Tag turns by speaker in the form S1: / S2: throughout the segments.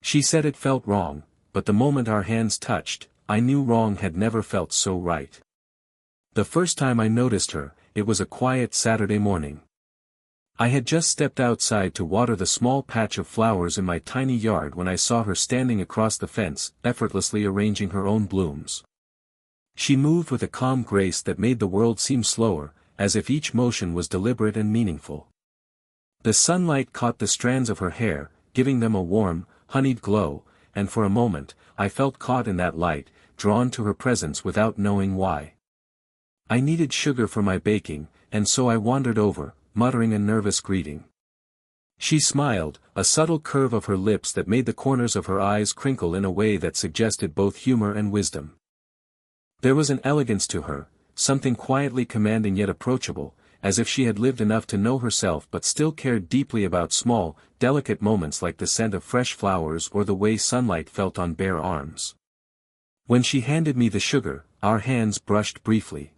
S1: She said it felt wrong, but the moment our hands touched, I knew wrong had never felt so right. The first time I noticed her, it was a quiet Saturday morning. I had just stepped outside to water the small patch of flowers in my tiny yard when I saw her standing across the fence, effortlessly arranging her own blooms. She moved with a calm grace that made the world seem slower, as if each motion was deliberate and meaningful. The sunlight caught the strands of her hair, giving them a warm, honeyed glow, and for a moment, I felt caught in that light, drawn to her presence without knowing why. I needed sugar for my baking, and so I wandered over, muttering a nervous greeting. She smiled, a subtle curve of her lips that made the corners of her eyes crinkle in a way that suggested both humor and wisdom. There was an elegance to her, something quietly commanding yet approachable, as if she had lived enough to know herself but still cared deeply about small, delicate moments like the scent of fresh flowers or the way sunlight felt on bare arms. When she handed me the sugar, our hands brushed briefly.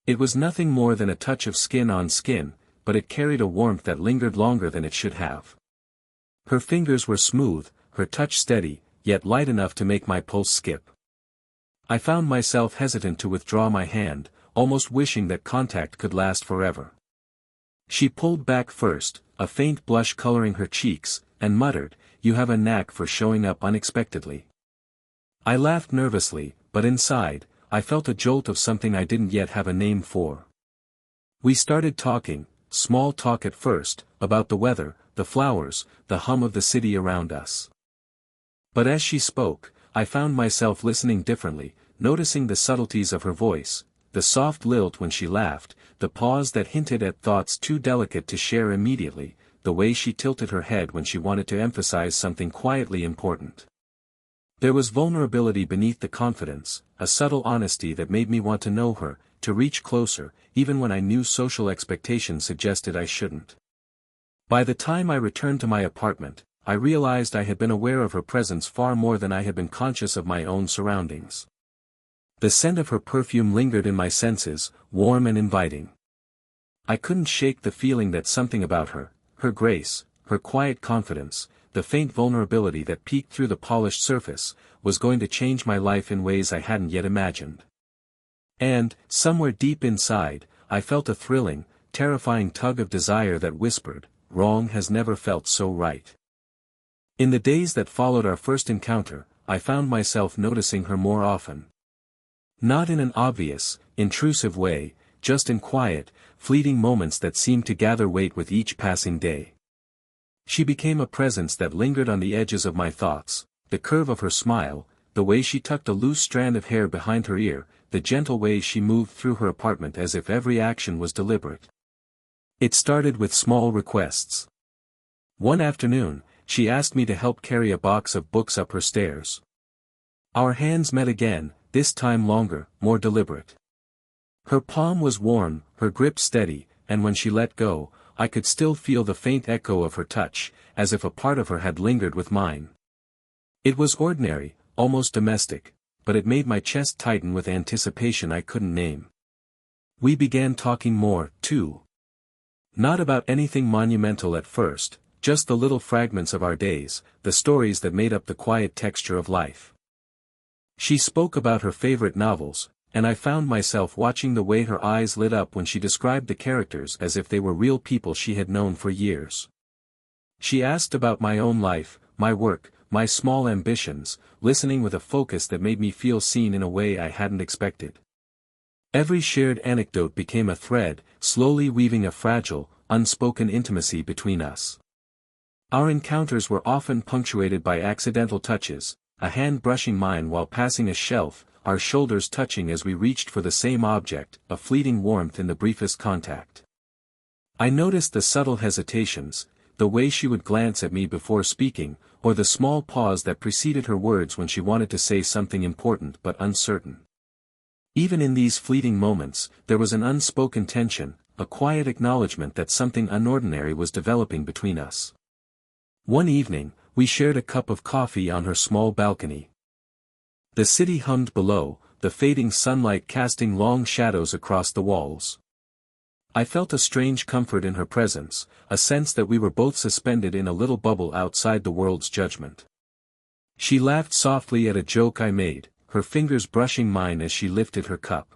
S1: It was nothing more than a touch of skin on skin, but it carried a warmth that lingered longer than it should have. Her fingers were smooth, her touch steady, yet light enough to make my pulse skip. I found myself hesitant to withdraw my hand, almost wishing that contact could last forever. She pulled back first, a faint blush coloring her cheeks, and muttered, "You have a knack for showing up unexpectedly." I laughed nervously, but inside, I felt a jolt of something I didn't yet have a name for. We started talking, small talk at first, about the weather, the flowers, the hum of the city around us. But as she spoke, I found myself listening differently, noticing the subtleties of her voice, the soft lilt when she laughed, the pause that hinted at thoughts too delicate to share immediately, the way she tilted her head when she wanted to emphasize something quietly important. There was vulnerability beneath the confidence, a subtle honesty that made me want to know her, to reach closer, even when I knew social expectations suggested I shouldn't. By the time I returned to my apartment, I realized I had been aware of her presence far more than I had been conscious of my own surroundings. The scent of her perfume lingered in my senses, warm and inviting. I couldn't shake the feeling that something about her, her grace, her quiet confidence, the faint vulnerability that peeked through the polished surface, was going to change my life in ways I hadn't yet imagined. And, somewhere deep inside, I felt a thrilling, terrifying tug of desire that whispered, "Wrong has never felt so right." In the days that followed our first encounter, I found myself noticing her more often. Not in an obvious, intrusive way, just in quiet, fleeting moments that seemed to gather weight with each passing day. She became a presence that lingered on the edges of my thoughts, the curve of her smile, the way she tucked a loose strand of hair behind her ear, the gentle way she moved through her apartment as if every action was deliberate. It started with small requests. One afternoon, she asked me to help carry a box of books up her stairs. Our hands met again, this time longer, more deliberate. Her palm was warm, her grip steady, and when she let go, I could still feel the faint echo of her touch, as if a part of her had lingered with mine. It was ordinary, almost domestic, but it made my chest tighten with anticipation I couldn't name. We began talking more, too. Not about anything monumental at first, just the little fragments of our days, the stories that made up the quiet texture of life. She spoke about her favorite novels, and I found myself watching the way her eyes lit up when she described the characters as if they were real people she had known for years. She asked about my own life, my work, my small ambitions, listening with a focus that made me feel seen in a way I hadn't expected. Every shared anecdote became a thread, slowly weaving a fragile, unspoken intimacy between us. Our encounters were often punctuated by accidental touches, a hand brushing mine while passing a shelf, our shoulders touching as we reached for the same object, a fleeting warmth in the briefest contact. I noticed the subtle hesitations, the way she would glance at me before speaking, or the small pause that preceded her words when she wanted to say something important but uncertain. Even in these fleeting moments, there was an unspoken tension, a quiet acknowledgement that something unordinary was developing between us. One evening, we shared a cup of coffee on her small balcony. The city hummed below, the fading sunlight casting long shadows across the walls. I felt a strange comfort in her presence, a sense that we were both suspended in a little bubble outside the world's judgment. She laughed softly at a joke I made, her fingers brushing mine as she lifted her cup.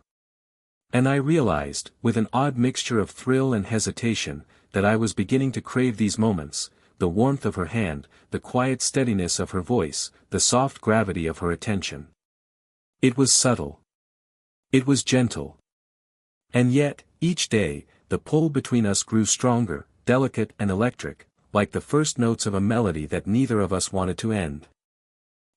S1: And I realized, with an odd mixture of thrill and hesitation, that I was beginning to crave these moments, the warmth of her hand, the quiet steadiness of her voice, the soft gravity of her attention. It was subtle. It was gentle. And yet, each day, the pull between us grew stronger, delicate and electric, like the first notes of a melody that neither of us wanted to end.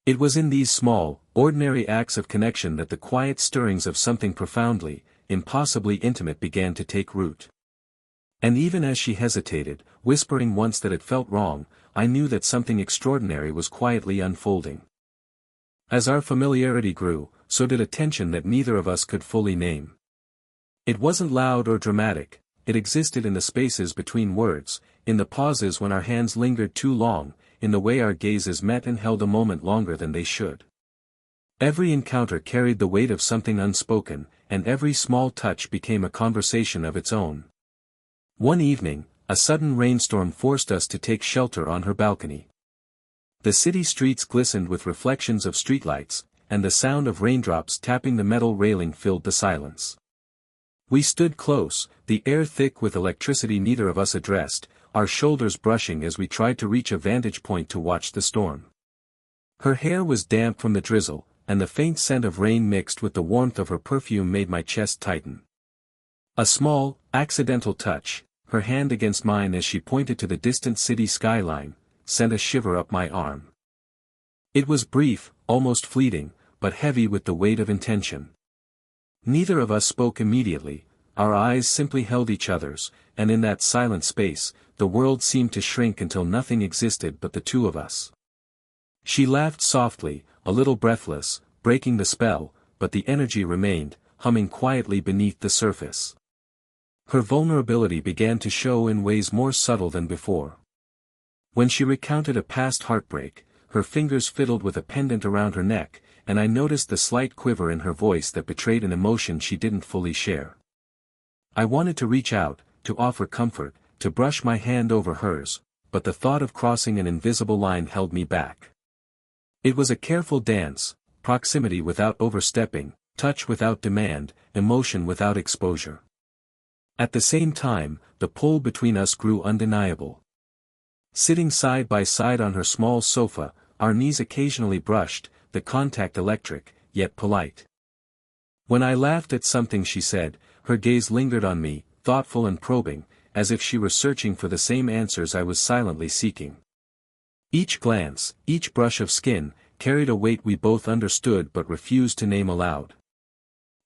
S1: It was in these small, ordinary acts of connection that the quiet stirrings of something profoundly, impossibly intimate began to take root. And even as she hesitated, whispering once that it felt wrong, I knew that something extraordinary was quietly unfolding. As our familiarity grew, so did a tension that neither of us could fully name. It wasn't loud or dramatic, it existed in the spaces between words, in the pauses when our hands lingered too long, in the way our gazes met and held a moment longer than they should. Every encounter carried the weight of something unspoken, and every small touch became a conversation of its own. One evening, a sudden rainstorm forced us to take shelter on her balcony. The city streets glistened with reflections of streetlights, and the sound of raindrops tapping the metal railing filled the silence. We stood close, the air thick with electricity neither of us addressed, our shoulders brushing as we tried to reach a vantage point to watch the storm. Her hair was damp from the drizzle, and the faint scent of rain mixed with the warmth of her perfume made my chest tighten. A small, accidental touch, her hand against mine as she pointed to the distant city skyline, sent a shiver up my arm. It was brief, almost fleeting, but heavy with the weight of intention. Neither of us spoke immediately, our eyes simply held each other's, and in that silent space, the world seemed to shrink until nothing existed but the two of us. She laughed softly, a little breathless, breaking the spell, but the energy remained, humming quietly beneath the surface. Her vulnerability began to show in ways more subtle than before. When she recounted a past heartbreak, her fingers fiddled with a pendant around her neck, and I noticed the slight quiver in her voice that betrayed an emotion she didn't fully share. I wanted to reach out, to offer comfort, to brush my hand over hers, but the thought of crossing an invisible line held me back. It was a careful dance, proximity without overstepping, touch without demand, emotion without exposure. At the same time, the pull between us grew undeniable. Sitting side by side on her small sofa, our knees occasionally brushed, the contact electric, yet polite. When I laughed at something she said, her gaze lingered on me, thoughtful and probing, as if she were searching for the same answers I was silently seeking. Each glance, each brush of skin, carried a weight we both understood but refused to name aloud.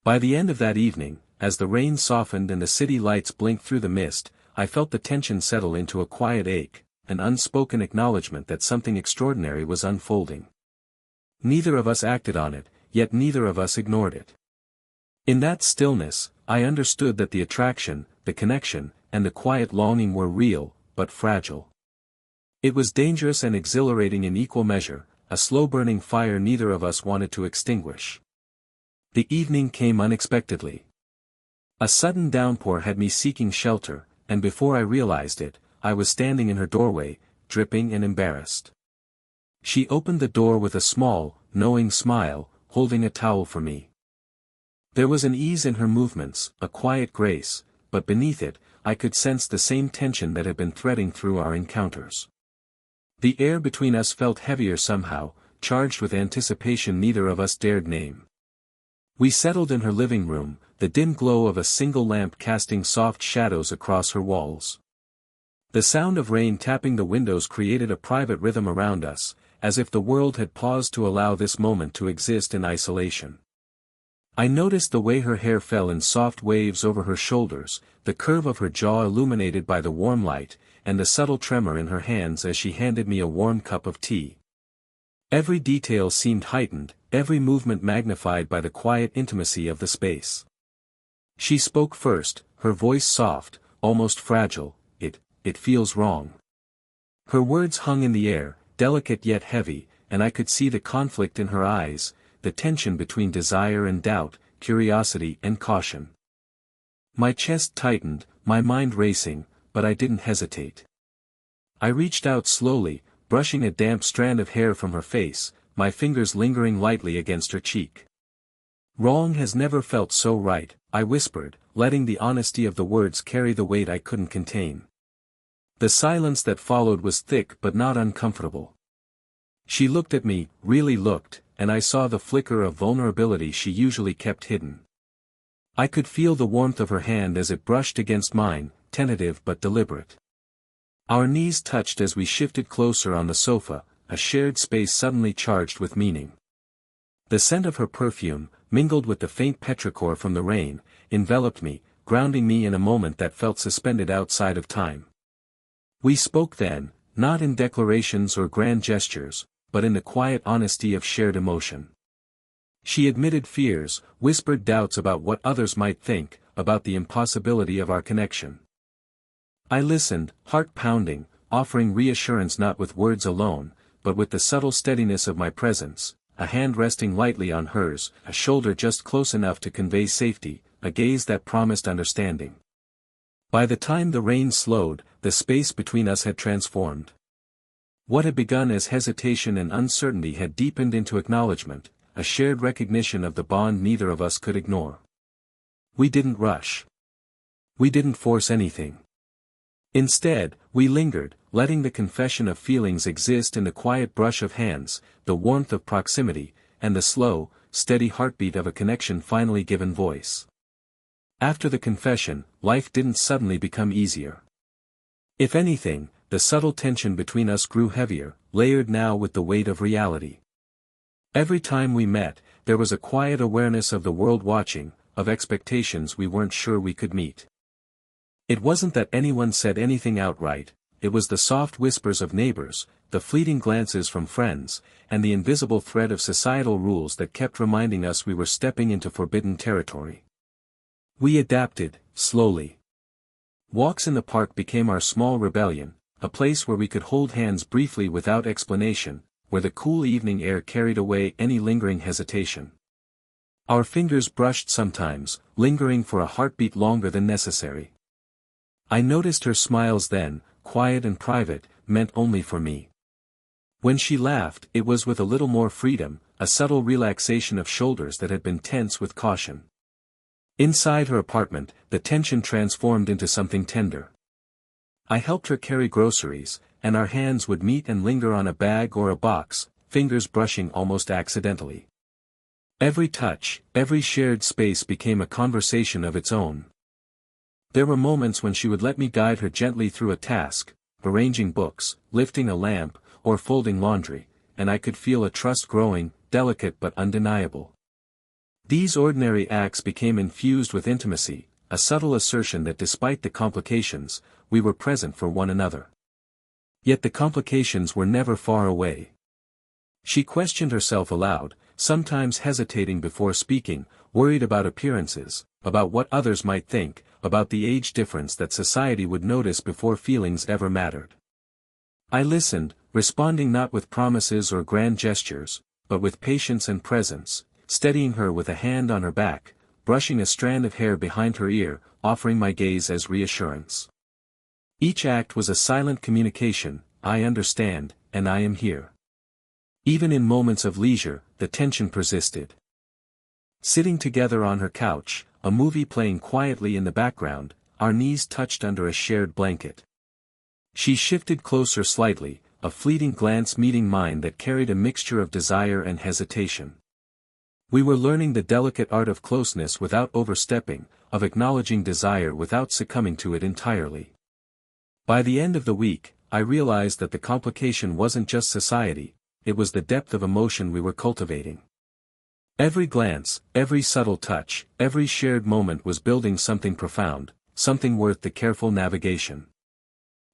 S1: By the end of that evening, as the rain softened and the city lights blinked through the mist, I felt the tension settle into a quiet ache, an unspoken acknowledgement that something extraordinary was unfolding. Neither of us acted on it, yet neither of us ignored it. In that stillness, I understood that the attraction, the connection, and the quiet longing were real, but fragile. It was dangerous and exhilarating in equal measure, a slow-burning fire neither of us wanted to extinguish. The evening came unexpectedly. A sudden downpour had me seeking shelter, and before I realized it, I was standing in her doorway, dripping and embarrassed. She opened the door with a small, knowing smile, holding a towel for me. There was an ease in her movements, a quiet grace, but beneath it, I could sense the same tension that had been threading through our encounters. The air between us felt heavier somehow, charged with anticipation neither of us dared name. We settled in her living room, the dim glow of a single lamp casting soft shadows across her walls. The sound of rain tapping the windows created a private rhythm around us, as if the world had paused to allow this moment to exist in isolation. I noticed the way her hair fell in soft waves over her shoulders, the curve of her jaw illuminated by the warm light, and the subtle tremor in her hands as she handed me a warm cup of tea. Every detail seemed heightened, every movement magnified by the quiet intimacy of the space. She spoke first, her voice soft, almost fragile. It feels wrong. Her words hung in the air, delicate yet heavy, and I could see the conflict in her eyes, the tension between desire and doubt, curiosity and caution. My chest tightened, my mind racing, but I didn't hesitate. I reached out slowly, brushing a damp strand of hair from her face, my fingers lingering lightly against her cheek. "Wrong has never felt so right," I whispered, letting the honesty of the words carry the weight I couldn't contain. The silence that followed was thick but not uncomfortable. She looked at me, really looked, and I saw the flicker of vulnerability she usually kept hidden. I could feel the warmth of her hand as it brushed against mine, tentative but deliberate. Our knees touched as we shifted closer on the sofa, a shared space suddenly charged with meaning. The scent of her perfume, mingled with the faint petrichor from the rain, enveloped me, grounding me in a moment that felt suspended outside of time. We spoke then, not in declarations or grand gestures, but in the quiet honesty of shared emotion. She admitted fears, whispered doubts about what others might think, about the impossibility of our connection. I listened, heart pounding, offering reassurance not with words alone, but with the subtle steadiness of my presence, a hand resting lightly on hers, a shoulder just close enough to convey safety, a gaze that promised understanding. By the time the rain slowed, the space between us had transformed. What had begun as hesitation and uncertainty had deepened into acknowledgement, a shared recognition of the bond neither of us could ignore. We didn't rush. We didn't force anything. Instead, we lingered, letting the confession of feelings exist in the quiet brush of hands, the warmth of proximity, and the slow, steady heartbeat of a connection finally given voice. After the confession, life didn't suddenly become easier. If anything, the subtle tension between us grew heavier, layered now with the weight of reality. Every time we met, there was a quiet awareness of the world watching, of expectations we weren't sure we could meet. It wasn't that anyone said anything outright, it was the soft whispers of neighbors, the fleeting glances from friends, and the invisible thread of societal rules that kept reminding us we were stepping into forbidden territory. We adapted, slowly. Walks in the park became our small rebellion, a place where we could hold hands briefly without explanation, where the cool evening air carried away any lingering hesitation. Our fingers brushed sometimes, lingering for a heartbeat longer than necessary. I noticed her smiles then, quiet and private, meant only for me. When she laughed, it was with a little more freedom, a subtle relaxation of shoulders that had been tense with caution. Inside her apartment, the tension transformed into something tender. I helped her carry groceries, and our hands would meet and linger on a bag or a box, fingers brushing almost accidentally. Every touch, every shared space became a conversation of its own. There were moments when she would let me guide her gently through a task, arranging books, lifting a lamp, or folding laundry, and I could feel a trust growing, delicate but undeniable. These ordinary acts became infused with intimacy, a subtle assertion that despite the complications, we were present for one another. Yet the complications were never far away. She questioned herself aloud, sometimes hesitating before speaking, worried about appearances, about what others might think, about the age difference that society would notice before feelings ever mattered. I listened, responding not with promises or grand gestures, but with patience and presence, steadying her with a hand on her back, brushing a strand of hair behind her ear, offering my gaze as reassurance. Each act was a silent communication, I understand, and I am here. Even in moments of leisure, the tension persisted. Sitting together on her couch, a movie playing quietly in the background, our knees touched under a shared blanket. She shifted closer slightly, a fleeting glance meeting mine that carried a mixture of desire and hesitation. We were learning the delicate art of closeness without overstepping, of acknowledging desire without succumbing to it entirely. By the end of the week, I realized that the complication wasn't just society, it was the depth of emotion we were cultivating. Every glance, every subtle touch, every shared moment was building something profound, something worth the careful navigation.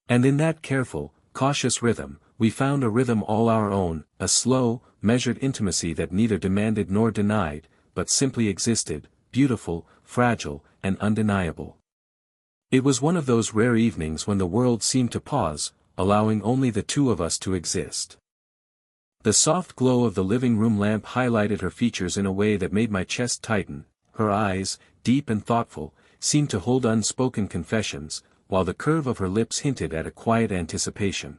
S1: And in that careful, cautious rhythm, we found a rhythm all our own, a slow, measured intimacy that neither demanded nor denied, but simply existed, beautiful, fragile, and undeniable. It was one of those rare evenings when the world seemed to pause, allowing only the two of us to exist. The soft glow of the living room lamp highlighted her features in a way that made my chest tighten. Her eyes, deep and thoughtful, seemed to hold unspoken confessions, while the curve of her lips hinted at a quiet anticipation.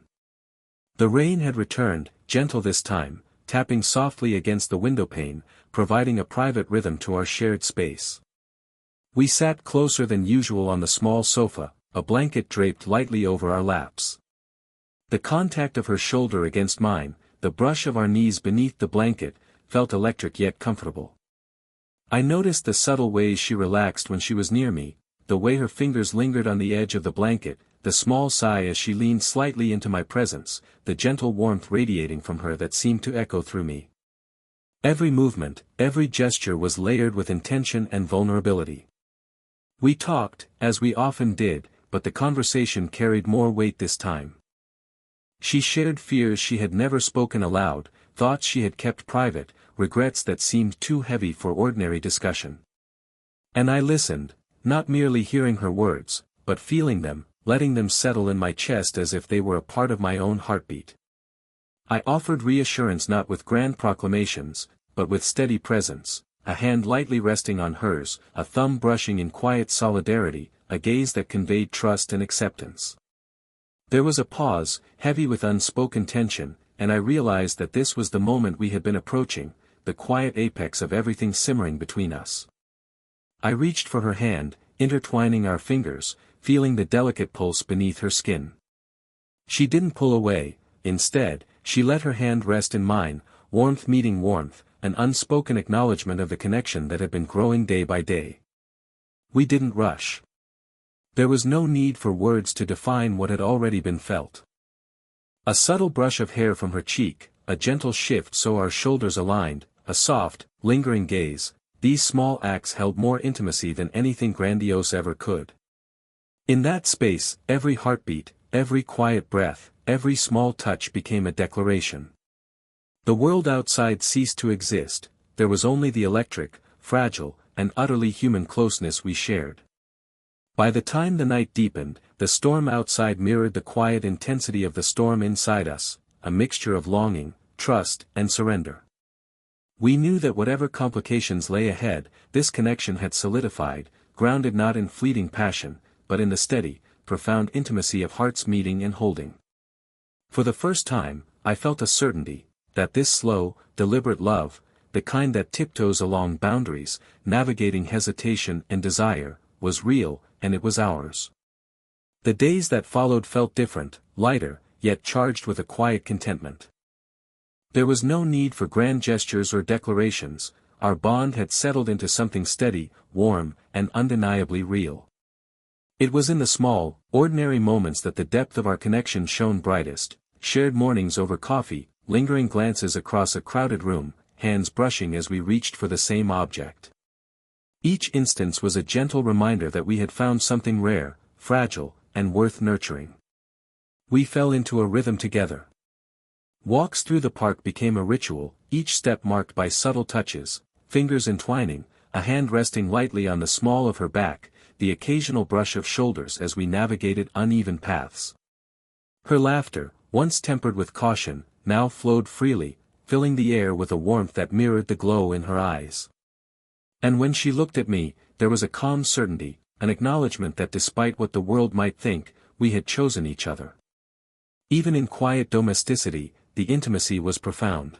S1: The rain had returned, gentle this time, tapping softly against the windowpane, providing a private rhythm to our shared space. We sat closer than usual on the small sofa, a blanket draped lightly over our laps. The contact of her shoulder against mine, the brush of our knees beneath the blanket, felt electric yet comfortable. I noticed the subtle ways she relaxed when she was near me, the way her fingers lingered on the edge of the blanket, the small sigh as she leaned slightly into my presence, the gentle warmth radiating from her that seemed to echo through me. Every movement, every gesture was layered with intention and vulnerability. We talked, as we often did, but the conversation carried more weight this time. She shared fears she had never spoken aloud, thoughts she had kept private, regrets that seemed too heavy for ordinary discussion. And I listened, not merely hearing her words, but feeling them, letting them settle in my chest as if they were a part of my own heartbeat. I offered reassurance not with grand proclamations, but with steady presence, a hand lightly resting on hers, a thumb brushing in quiet solidarity, a gaze that conveyed trust and acceptance. There was a pause, heavy with unspoken tension, and I realized that this was the moment we had been approaching, the quiet apex of everything simmering between us. I reached for her hand, intertwining our fingers, feeling the delicate pulse beneath her skin. She didn't pull away, instead, she let her hand rest in mine, warmth meeting warmth, an unspoken acknowledgement of the connection that had been growing day by day. We didn't rush. There was no need for words to define what had already been felt. A subtle brush of hair from her cheek, a gentle shift so our shoulders aligned, a soft, lingering gaze, these small acts held more intimacy than anything grandiose ever could. In that space, every heartbeat, every quiet breath, every small touch became a declaration. The world outside ceased to exist, there was only the electric, fragile, and utterly human closeness we shared. By the time the night deepened, the storm outside mirrored the quiet intensity of the storm inside us, a mixture of longing, trust, and surrender. We knew that whatever complications lay ahead, this connection had solidified, grounded not in fleeting passion, but in the steady, profound intimacy of hearts meeting and holding. For the first time, I felt a certainty, that this slow, deliberate love, the kind that tiptoes along boundaries, navigating hesitation and desire, was real, and it was ours. The days that followed felt different, lighter, yet charged with a quiet contentment. There was no need for grand gestures or declarations, our bond had settled into something steady, warm, and undeniably real. It was in the small, ordinary moments that the depth of our connection shone brightest, shared mornings over coffee, lingering glances across a crowded room, hands brushing as we reached for the same object. Each instance was a gentle reminder that we had found something rare, fragile, and worth nurturing. We fell into a rhythm together. Walks through the park became a ritual, each step marked by subtle touches, fingers entwining, a hand resting lightly on the small of her back, the occasional brush of shoulders as we navigated uneven paths. Her laughter, once tempered with caution, now flowed freely, filling the air with a warmth that mirrored the glow in her eyes. And when she looked at me, there was a calm certainty, an acknowledgement that despite what the world might think, we had chosen each other. Even in quiet domesticity, the intimacy was profound.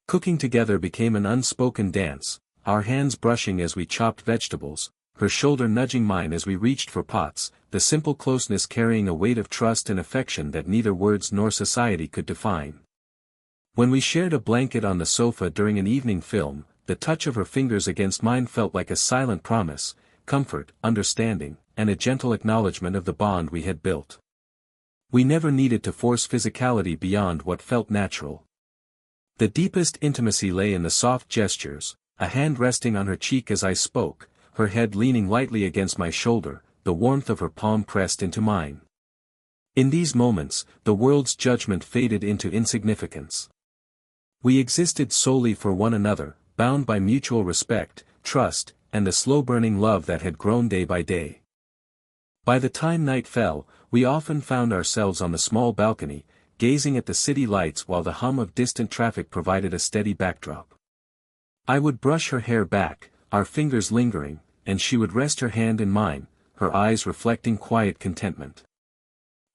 S1: Cooking together became an unspoken dance, our hands brushing as we chopped vegetables, her shoulder nudging mine as we reached for pots, the simple closeness carrying a weight of trust and affection that neither words nor society could define. When we shared a blanket on the sofa during an evening film, the touch of her fingers against mine felt like a silent promise, comfort, understanding, and a gentle acknowledgement of the bond we had built. We never needed to force physicality beyond what felt natural. The deepest intimacy lay in the soft gestures, a hand resting on her cheek as I spoke, her head leaning lightly against my shoulder, the warmth of her palm pressed into mine. In these moments, the world's judgment faded into insignificance. We existed solely for one another, bound by mutual respect, trust, and the slow-burning love that had grown day by day. By the time night fell, we often found ourselves on the small balcony, gazing at the city lights while the hum of distant traffic provided a steady backdrop. I would brush her hair back, our fingers lingering, and she would rest her hand in mine, her eyes reflecting quiet contentment.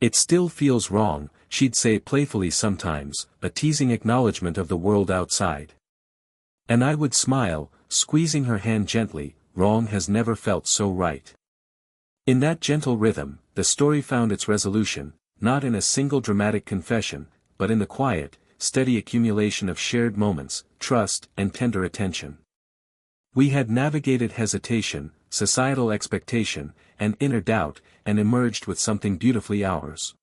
S1: It still feels wrong, she'd say playfully sometimes, a teasing acknowledgement of the world outside. And I would smile, squeezing her hand gently, wrong has never felt so right. In that gentle rhythm, the story found its resolution, not in a single dramatic confession, but in the quiet, steady accumulation of shared moments, trust, and tender attention. We had navigated hesitation, societal expectation, and inner doubt, and emerged with something beautifully ours.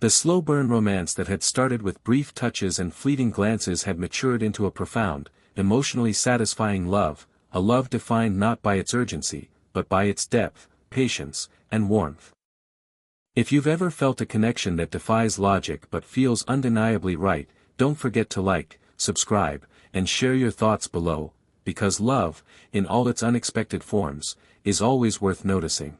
S1: The slow burn romance that had started with brief touches and fleeting glances had matured into a profound, emotionally satisfying love, a love defined not by its urgency, but by its depth, patience, and warmth. If you've ever felt a connection that defies logic but feels undeniably right, don't forget to like, subscribe, and share your thoughts below, because love, in all its unexpected forms, is always worth noticing.